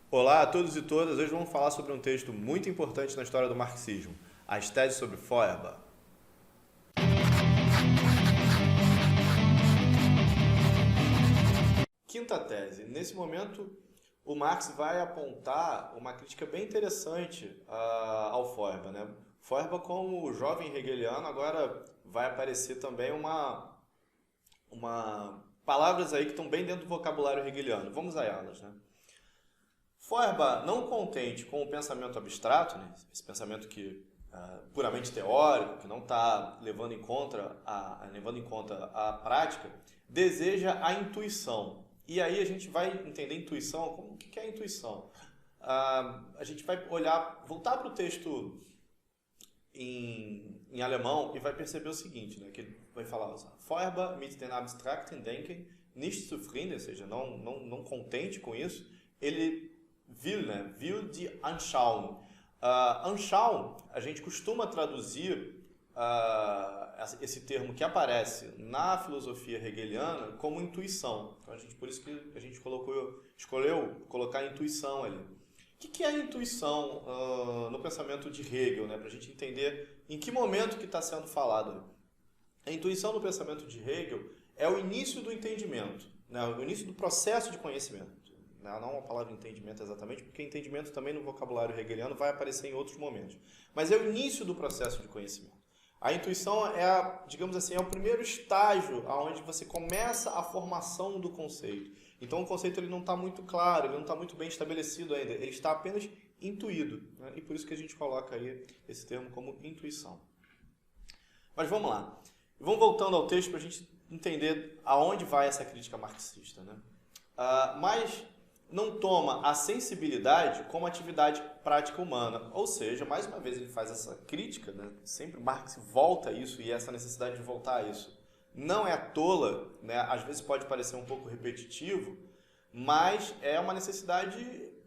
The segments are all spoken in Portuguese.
Olá a todos e todas, hoje vamos falar sobre um texto muito importante na história do marxismo, as teses sobre Feuerbach. Quinta tese. Nesse momento, o Marx vai apontar uma crítica bem interessante ao Feuerbach, né? Feuerbach, como jovem hegeliano, agora vai aparecer também palavras aí que estão bem dentro do vocabulário hegeliano. Vamos a elas, né? Feuerbach, não contente com o pensamento abstrato, né? Esse pensamento puramente teórico, que não está levando em conta a prática, deseja a intuição. E aí a gente vai entender intuição. O que é a intuição? A gente vai voltar para o texto em alemão e vai perceber o seguinte, né? Que ele vai falar: Feuerbach mit den abstrakten Denken nicht zufrieden, ou seja, não contente com isso, ele will die Anschauung. Anschauung, a gente costuma traduzir esse termo que aparece na filosofia hegeliana como intuição. Então, por isso que a gente escolheu colocar intuição ali. O que é a intuição no pensamento de Hegel, né? Para a gente entender em que momento que está sendo falado. A intuição no pensamento de Hegel é o início do entendimento, né? O início do processo de conhecimento. Não a palavra entendimento exatamente, porque entendimento também no vocabulário hegeliano vai aparecer em outros momentos. Mas é o início do processo de conhecimento. A intuição digamos assim, é o primeiro estágio onde você começa a formação do conceito. Então o conceito ele não está muito claro, ele não está muito bem estabelecido ainda, ele está apenas intuído, né? E por isso que a gente coloca aí esse termo como intuição. Mas vamos lá. Vamos voltando ao texto para a gente entender aonde vai essa crítica marxista, né? Mas não toma a sensibilidade como atividade prática humana. Ou seja, mais uma vez ele faz essa crítica, né? Sempre Marx volta a isso, e essa necessidade de voltar a isso não é tola, né? Às vezes pode parecer um pouco repetitivo, mas é uma necessidade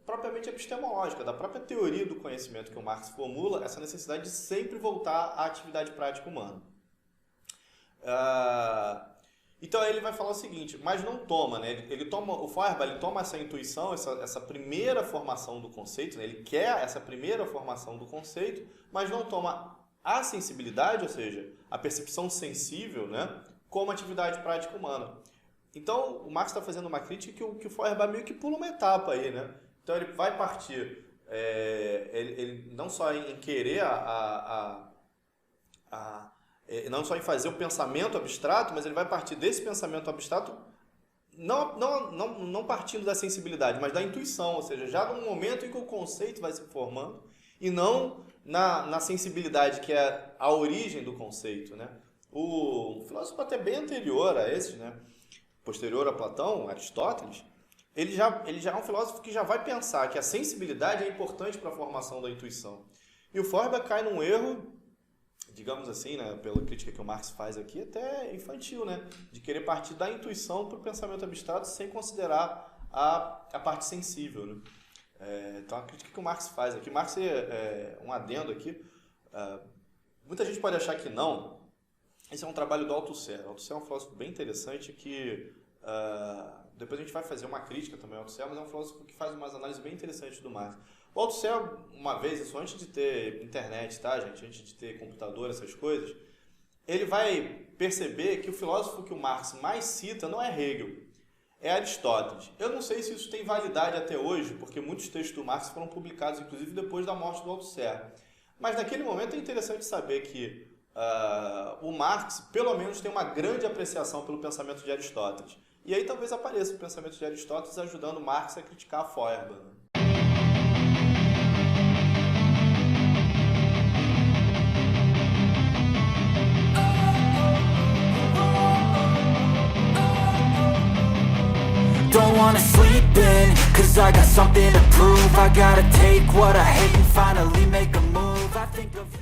propriamente epistemológica, da própria teoria do conhecimento que o Marx formula, essa necessidade de sempre voltar à atividade prática humana. Então ele vai falar o seguinte, mas não toma, né? O Feuerbach toma essa intuição, essa primeira formação do conceito, né? Ele quer essa primeira formação do conceito, mas não toma a sensibilidade, ou seja, a percepção sensível, né? Como atividade prática humana. Então o Marx está fazendo uma crítica que o Feuerbach meio que pula uma etapa aí, né? Então ele vai partir, ele não só em querer não só em fazer o pensamento abstrato, mas ele vai partir desse pensamento abstrato, não partindo da sensibilidade, mas da intuição, ou seja, já no momento em que o conceito vai se formando, e não na sensibilidade, que é a origem do conceito, né? O filósofo até bem anterior a esse, né? Posterior a Platão, Aristóteles, ele já é um filósofo que já vai pensar que a sensibilidade é importante para a formação da intuição. E o Feuerbach cai num erro, digamos assim, né, pela crítica que o Marx faz aqui, até infantil, né, de querer partir da intuição para o pensamento abstrato sem considerar a parte sensível, né? Então a crítica que o Marx faz aqui, Marx um adendo aqui, muita gente pode achar que não. Esse é um trabalho do Althusser. O Althusser é um filósofo bem interessante que depois a gente vai fazer uma crítica também ao Althusser, mas é um filósofo que faz umas análises bem interessantes do Marx. O Althusser, uma vez, isso antes de ter internet, tá, gente? Antes de ter computador, essas coisas, ele vai perceber que o filósofo que o Marx mais cita não é Hegel, é Aristóteles. Eu não sei se isso tem validade até hoje, porque muitos textos do Marx foram publicados, inclusive, depois da morte do Althusser. Mas naquele momento é interessante saber que o Marx, pelo menos, tem uma grande apreciação pelo pensamento de Aristóteles. E aí talvez apareça o pensamento de Aristóteles ajudando Marx a criticar a Feuerbach, né? Don't wanna sleep in, cause I got something to prove. I gotta take what I hate and finally make a move. I think of you.